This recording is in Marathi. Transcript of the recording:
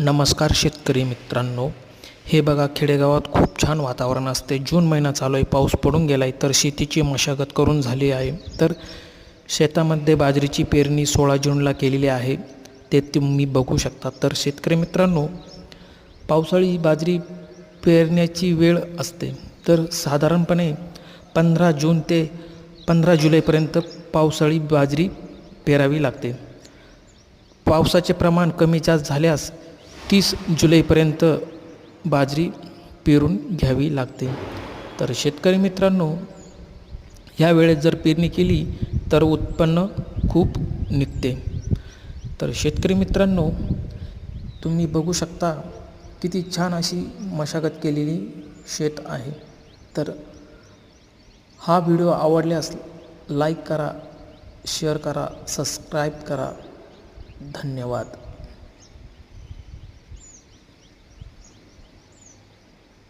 नमस्कार शेतकरी मित्रांनो, हे बघा खेडेगावात खूप छान वातावरण असते. जून महिना चालू आहे, पाऊस पडून गेला आहे, तर शेतीची मशागत करून झाली आहे. तर शेतामध्ये बाजरीची पेरणी 16 जूनला केलेली आहे, ते तुम्ही बघू शकता. तर शेतकरी मित्रांनो, पावसाळी बाजरी पेरण्याची वेळ असते. तर साधारणपणे 15 जून ते 15 जुलैपर्यंत पावसाळी बाजरी पेरावी लागते. पावसाचे प्रमाण कमी जास्त झाल्यास 30 जुलैपर्यंत बाजरी पेरून घ्यावी लागते. तर शेतकरी मित्रांनो, ह्या वेळेत जर पेरणी केली तर उत्पन्न खूप निघते. तर शेतकरी मित्रांनो, तुम्ही बघू शकता किती छान अशी मशागत केलेली शेत आहे. तर हा व्हिडिओ आवडल्यास लाईक करा, शेअर करा, सबस्क्राईब करा. धन्यवाद.